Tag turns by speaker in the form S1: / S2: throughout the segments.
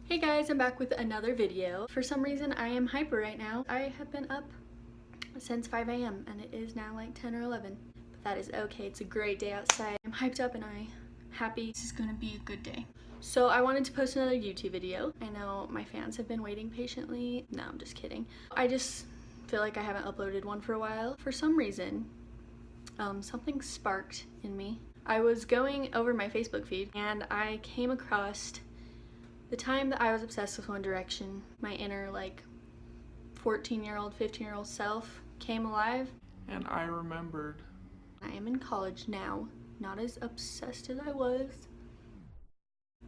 S1: Hey guys, I'm back with another video. For some reason I am hyper right now. I have been up since 5 a.m. and it is now like 10 or 11. But that is okay, it's a great day outside. I'm hyped up and I'm happy. This is gonna be a good day. So I wanted to post another YouTube video. I know my fans have been waiting patiently. No, I'm just kidding. I just feel like I haven't uploaded one for a while. For some reason, something sparked in me. I was going over my Facebook feed and I came across the time that I was obsessed with One Direction. My inner like 14-year-old, 15-year-old self came alive.
S2: And I remembered.
S1: I am in college now, not as obsessed as I was.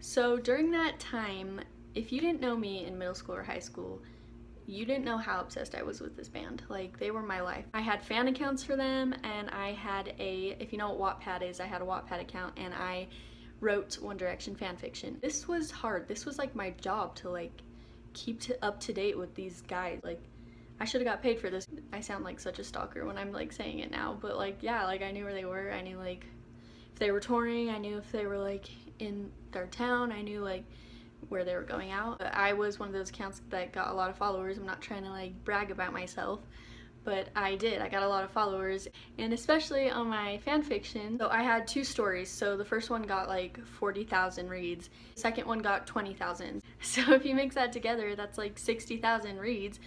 S1: So during that time, if you didn't know me in middle school or high school, you didn't know how obsessed I was with this band. Like, they were my life. I had fan accounts for them, and I had if you know what Wattpad is, I had a Wattpad account, and I wrote One Direction fanfiction. This was hard. This was like my job to like keep up to date with these guys. Like, I should have got paid for this. I sound like such a stalker when I'm like saying it now, but like, yeah, like I knew where they were. I knew like if they were touring, I knew if they were like in their town, I knew like where they were going out. But I was one of those accounts that got a lot of followers. I'm not trying to like brag about myself, but I did. I got a lot of followers, and especially on my fanfiction. So I had two stories. So the first one got like 40,000 reads. The second one got 20,000. So if you mix that together, that's like 60,000 reads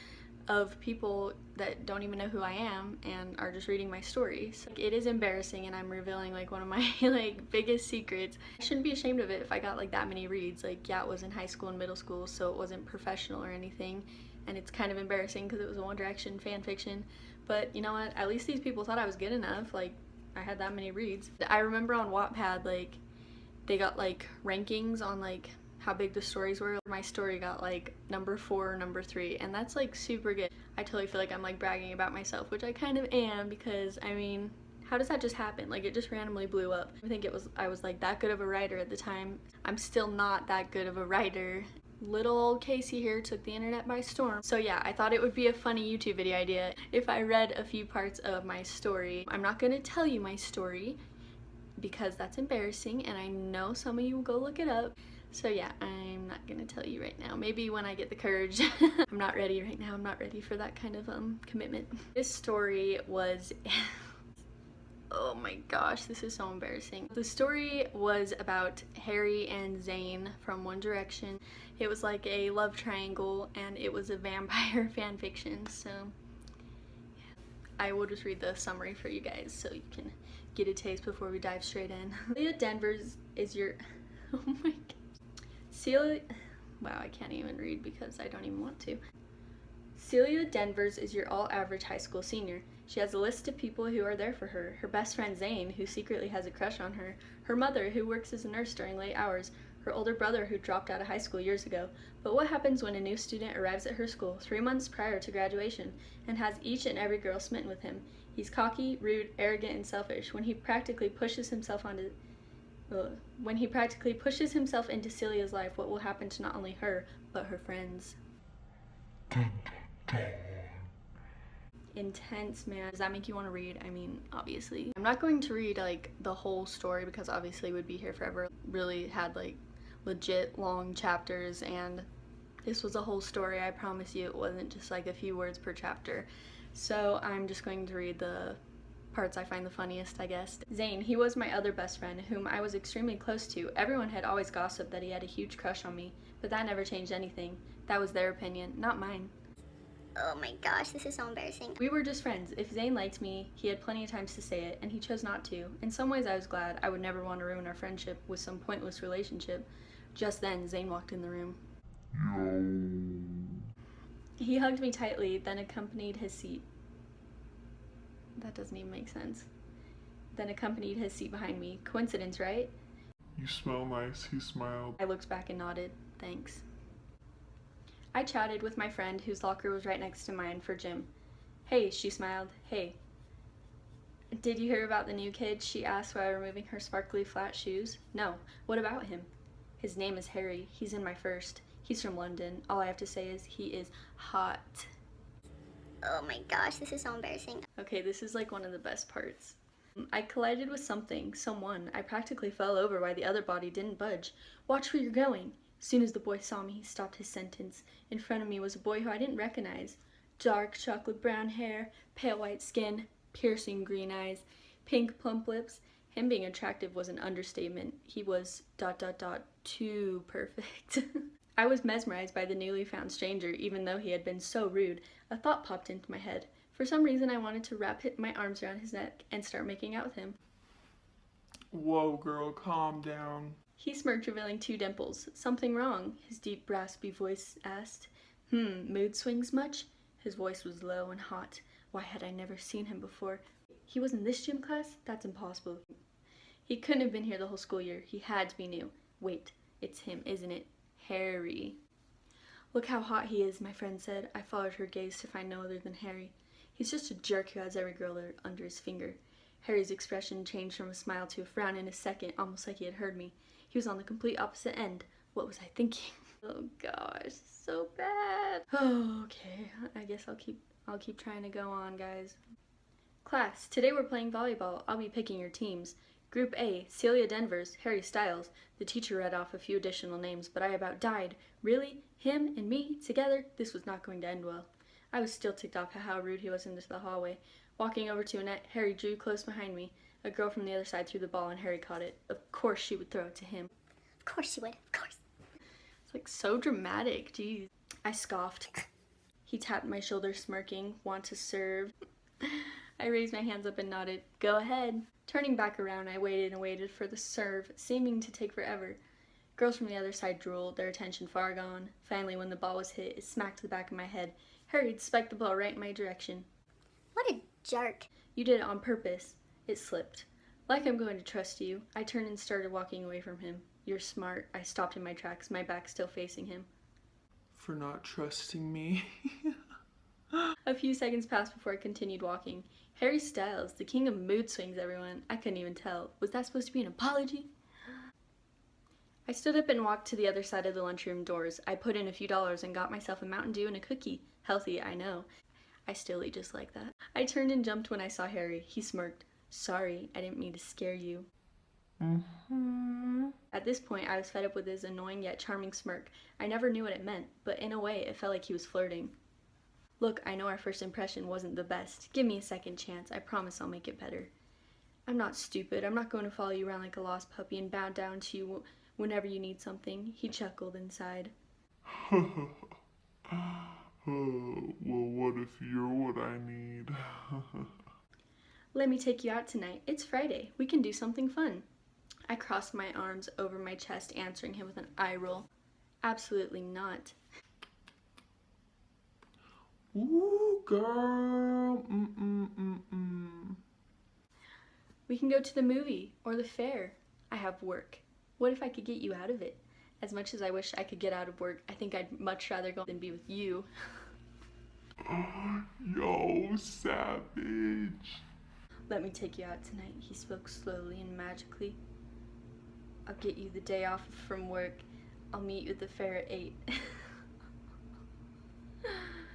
S1: of people that don't even know who I am and are just reading my story. So it is embarrassing, and I'm revealing like one of my like biggest secrets. I shouldn't be ashamed of it if I got like that many reads. Like, yeah, it was in high school and middle school, so it wasn't professional or anything. And it's kind of embarrassing because it was a One Direction fan fiction. But you know what? At least these people thought I was good enough. Like, I had that many reads. I remember on Wattpad, like, they got like rankings on like how big the stories were. My story got like number 4 or number 3, and that's like super good. I totally feel like I'm like bragging about myself, which I kind of am, because I mean, how does that just happen? Like, it just randomly blew up. I think I was like that good of a writer at the time. I'm still not that good of a writer. Little old Casey here took the internet by storm. So yeah, I thought it would be a funny YouTube video idea if I read a few parts of my story. I'm not gonna tell you my story because that's embarrassing, and I know some of you will go look it up. So yeah, I'm not gonna tell you right now. Maybe when I get the courage. I'm not ready right now. I'm not ready for that kind of commitment. This story was oh my gosh, this is so embarrassing. The story was about Harry and Zayn from One Direction. It was like a love triangle, and it was a vampire fan fiction. So yeah. I will just read the summary for you guys so you can get a taste before we dive straight in. Celia Danvers is your oh my god. Celia, wow, I can't even read because I don't even want to. Celia Danvers is your all-average high school senior. She has a list of people who are there for her. Her best friend Zayn, who secretly has a crush on her. Her mother, who works as a nurse during late hours. Her older brother, who dropped out of high school years ago. But what happens when a new student arrives at her school 3 months prior to graduation and has each and every girl smitten with him? He's cocky, rude, arrogant, and selfish. When he practically pushes himself into Celia's life, what will happen to not only her, but her friends? Intense, man. Does that make you want to read? I mean, obviously. I'm not going to read like the whole story because obviously we'd be here forever. Really had like legit long chapters, and this was a whole story. I promise you it wasn't just like a few words per chapter. So I'm just going to read the parts I find the funniest, I guess. Zayn, he was my other best friend, whom I was extremely close to. Everyone had always gossiped that he had a huge crush on me, but that never changed anything. That was their opinion, not mine.
S3: Oh my gosh, this is so embarrassing.
S1: We were just friends. If Zayn liked me, he had plenty of times to say it, and he chose not to. In some ways I was glad. I would never want to ruin our friendship with some pointless relationship. Just then, Zayn walked in the room. Yo. He hugged me tightly, then accompanied his seat. That doesn't even make sense. Then accompanied his seat behind me. Coincidence, right?
S2: You smell nice, he smiled.
S1: I looked back and nodded. Thanks. I chatted with my friend, whose locker was right next to mine, for gym. Hey, she smiled. Hey. Did you hear about the new kid? She asked while removing her sparkly flat shoes. No. What about him? His name is Harry. He's in my first. He's from London. All I have to say is he is hot.
S3: Oh my gosh, this is so embarrassing.
S1: Okay, this is like one of the best parts. I collided with someone. I practically fell over while the other body didn't budge. Watch where you're going. As soon as the boy saw me, he stopped his sentence. In front of me was a boy who I didn't recognize. Dark chocolate brown hair, pale white skin, piercing green eyes, pink plump lips. Him being attractive was an understatement. He was ... too perfect. I was mesmerized by the newly found stranger, even though he had been so rude. A thought popped into my head. For some reason, I wanted to wrap my arms around his neck and start making out with him.
S2: Whoa, girl, calm down.
S1: He smirked, revealing 2 dimples. Something wrong? His deep, raspy voice asked. Mood swings much? His voice was low and hot. Why had I never seen him before? He was in this gym class? That's impossible. He couldn't have been here the whole school year. He had to be new. Wait, it's him, isn't it? Harry. Look how hot he is, my friend said. I followed her gaze to find no other than Harry. He's just a jerk who has every girl under his finger. Harry's expression changed from a smile to a frown in a second, almost like he had heard me. He was on the complete opposite end. What was I thinking? Oh gosh, so bad. Oh, okay. I guess I'll keep trying to go on, guys. Class, today we're playing volleyball. I'll be picking your teams. Group A, Celia Denvers, Harry Styles. The teacher read off a few additional names, but I about died. Really? Him and me together? This was not going to end well. I was still ticked off at how rude he was into the hallway. Walking over to a net, Harry drew close behind me. A girl from the other side threw the ball and Harry caught it. Of course she would throw it to him.
S3: Of course she would, of course.
S1: It's like so dramatic, jeez. I scoffed. He tapped my shoulder, smirking. Want to serve? I raised my hands up and nodded. Go ahead. Turning back around, I waited and waited for the serve, seeming to take forever. Girls from the other side drooled, their attention far gone. Finally, when the ball was hit, it smacked the back of my head. Harry spiked the ball right in my direction.
S3: What a jerk.
S1: You did it on purpose. It slipped. Like I'm going to trust you, I turned and started walking away from him. You're smart. I stopped in my tracks, my back still facing him.
S2: For not trusting me.
S1: A few seconds passed before I continued walking. Harry Styles, the king of mood swings, everyone. I couldn't even tell. Was that supposed to be an apology? I stood up and walked to the other side of the lunchroom doors. I put in a few dollars and got myself a Mountain Dew and a cookie. Healthy, I know. I still eat just like that. I turned and jumped when I saw Harry. He smirked. Sorry, I didn't mean to scare you. At this point, I was fed up with his annoying yet charming smirk. I never knew what it meant, but in a way, it felt like he was flirting. Look, I know our first impression wasn't the best. Give me a second chance. I promise I'll make it better. I'm not stupid. I'm not going to follow you around like a lost puppy and bow down to you whenever you need something. He chuckled and sighed.
S2: Well, what if you're what I need?
S1: Let me take you out tonight. It's Friday. We can do something fun. I crossed my arms over my chest, answering him with an eye roll. Absolutely not.
S2: Ooh, girl.
S1: We can go to the movie or the fair. I have work. What if I could get you out of it? As much as I wish I could get out of work, I think I'd much rather go than be with you.
S2: Yo, savage.
S1: Let me take you out tonight, he spoke slowly and magically. I'll get you the day off from work. I'll meet you at the fair at 8.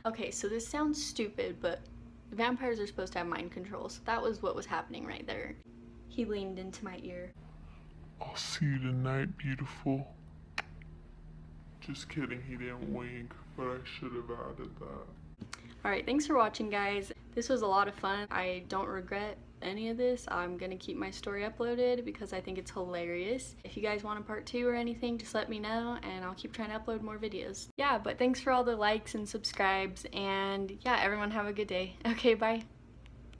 S1: Okay, so this sounds stupid, but vampires are supposed to have mind control, so that was what was happening right there. He leaned into my ear.
S2: I'll see you tonight, beautiful. Just kidding, he didn't wink, but I should have added that.
S1: Alright, thanks for watching, guys. This was a lot of fun. I don't regret any of this. I'm gonna keep my story uploaded because I think it's hilarious. If you guys want a part 2 or anything, just let me know and I'll keep trying to upload more videos. Yeah, but thanks for all the likes and subscribes, and yeah, everyone have a good day. Okay, bye.